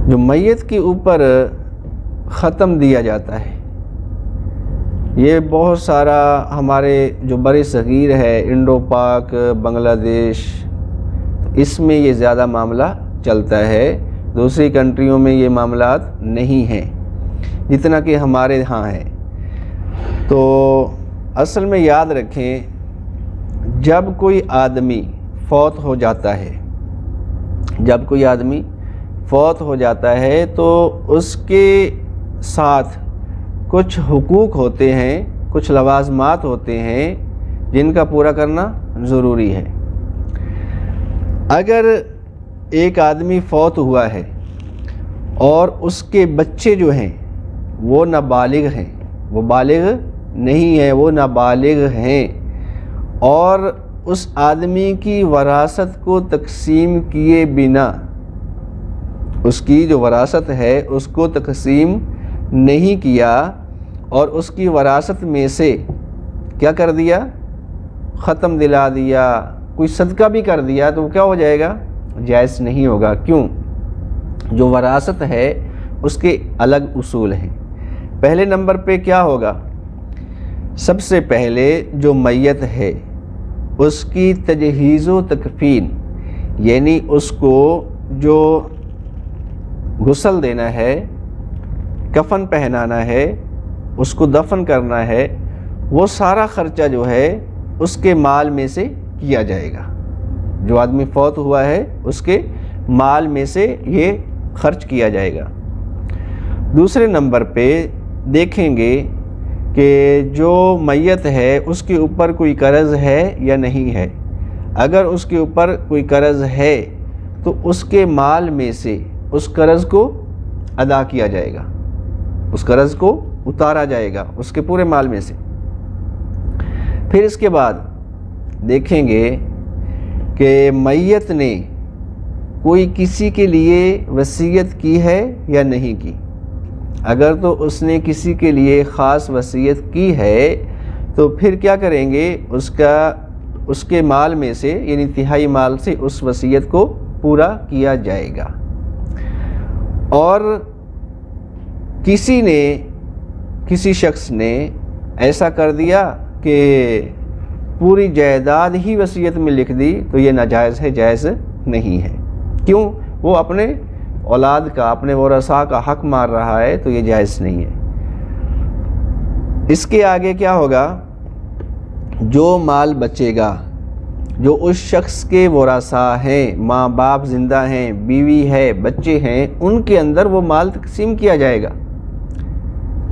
جو میت کے اوپر ختم دیا جاتا ہے، یہ بہت سارا ہمارے جو بر صغیر ہے، انڈو پاک، بنگلہ دیش، اس میں یہ زیادہ معاملہ چلتا ہے. دوسری کنٹریوں میں یہ معاملات نہیں ہیں جتنا کہ ہمارے ہاں ہے. تو اصل میں یاد رکھیں، جب کوئی آدمی فوت ہو جاتا ہے، تو اس کے ساتھ کچھ حقوق ہوتے ہیں، کچھ لوازمات ہوتے ہیں جن کا پورا کرنا ضروری ہے. اگر ایک آدمی فوت ہوا ہے اور اس کے بچے جو ہیں وہ نابالغ ہیں، وہ بالغ نہیں ہیں، وہ نابالغ ہیں، اور اس آدمی کی وراثت کو تقسیم کیے بنا، اس کی جو وراثت ہے اس کو تقسیم نہیں کیا اور اس کی وراثت میں سے کیا کر دیا، ختم دلا دیا، کوئی صدقہ بھی کر دیا، تو وہ کیا ہو جائے گا، جائز نہیں ہوگا. کیوں؟ جو وراثت ہے اس کے الگ اصول ہیں. پہلے نمبر پہ کیا ہوگا، سب سے پہلے جو میت ہے اس کی تجہیز و تکفین، یعنی اس کو جو غسل دینا ہے، کفن پہنانا ہے، اس کو دفن کرنا ہے، وہ سارا خرچہ جو ہے اس کے مال میں سے کیا جائے گا. جو آدمی فوت ہوا ہے اس کے مال میں سے یہ خرچ کیا جائے گا. دوسرے نمبر پہ دیکھیں گے کہ جو میت ہے اس کے اوپر کوئی قرض ہے یا نہیں ہے. اگر اس کے اوپر کوئی قرض ہے تو اس کے مال میں سے اس قرض کو ادا کیا جائے گا، اس قرض کو اتارا جائے گا اس کے پورے مال میں سے. پھر اس کے بعد دیکھیں گے کہ میت نے کوئی کسی کے لیے وصیت کی ہے یا نہیں کی. اگر تو اس نے کسی کے لیے خاص وصیت کی ہے تو پھر کیا کریں گے، اس کے مال میں سے یعنی تہائی مال سے اس وصیت کو پورا کیا جائے گا. اور کسی شخص نے ایسا کر دیا کہ پوری جائیداد ہی وصیت میں لکھ دی تو یہ ناجائز ہے، جائز نہیں ہے. کیوں؟ وہ اپنے اولاد کا، اپنے ورثاء کا حق مار رہا ہے، تو یہ جائز نہیں ہے. اس کے آگے کیا ہوگا، جو مال بچے گا، جو اس شخص کے ورثاء ہیں، ماں باپ زندہ ہیں، بیوی ہے، بچے ہیں، ان کے اندر وہ مال تقسیم کیا جائے گا.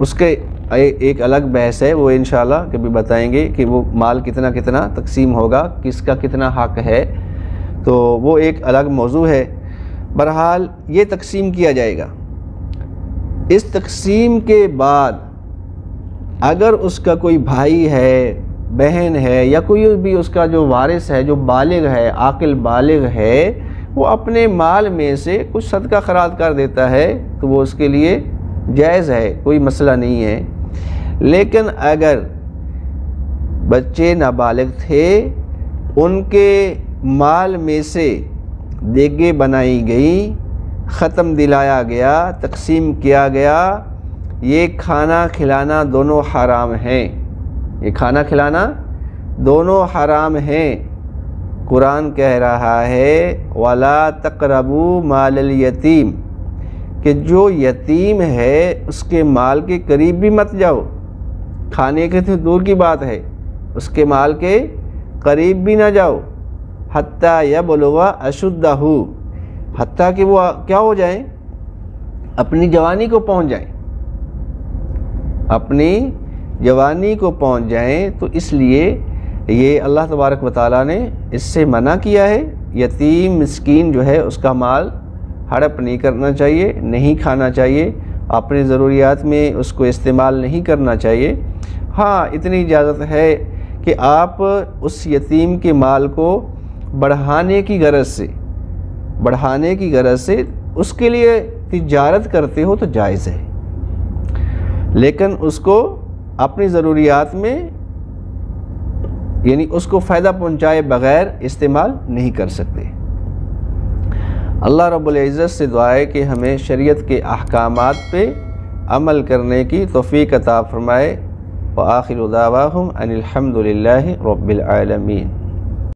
اس کے ایک الگ بحث ہے، وہ انشاءاللہ کبھی بتائیں گے کہ وہ مال کتنا کتنا تقسیم ہوگا، کس کا کتنا حق ہے، تو وہ ایک الگ موضوع ہے. بہرحال یہ تقسیم کیا جائے گا. اس تقسیم کے بعد اگر اس کا کوئی بھائی ہے، بہن ہے، یا کوئی بھی اس کا جو وارث ہے، جو بالغ ہے، عاقل بالغ ہے، وہ اپنے مال میں سے کچھ صدقہ خیرات کر دیتا ہے تو وہ اس کے لیے جائز ہے، کوئی مسئلہ نہیں ہے. لیکن اگر بچے نابالغ تھے، ان کے مال میں سے دیگیں بنائی گئی، ختم دلایا گیا، تقسیم کیا گیا، یہ کھانا کھلانا دونوں حرام ہیں. یہ کھانا کھلانا دونوں حرام ہیں. قرآن کہہ رہا ہے وَلَا تَقْرَبُوا مَالَ الْيَتِيمِ، کہ جو یتیم ہے اس کے مال کے قریب بھی مت جاؤ. کھانے کے تو دور کی بات ہے، اس کے مال کے قریب بھی نہ جاؤ. حتیٰ یبلغ اشدہ، حتیٰ کہ وہ کیا ہو جائیں، اپنی جوانی کو پہنچ جائیں، اپنی جوانی کو پہنچ جائیں. تو اس لیے یہ اللہ تبارک و تعالیٰ نے اس سے منع کیا ہے. یتیم مسکین جو ہے اس کا مال ہڑپ نہیں کرنا چاہیے، نہیں کھانا چاہیے، اپنی ضروریات میں اس کو استعمال نہیں کرنا چاہیے. ہاں اتنی اجازت ہے کہ آپ اس یتیم کے مال کو بڑھانے کی غرض سے اس کے لیے تجارت کرتے ہو تو جائز ہے، لیکن اس کو اپنی ضروریات میں یعنی اس کو فائدہ پہنچائے بغیر استعمال نہیں کر سکتے. اللہ رب العزت سے دعا ہے کہ ہمیں شریعت کے احکامات پہ عمل کرنے کی توفیق عطا فرمائے۔ وآخر دعواہم ان الحمد للہ رب العالمین۔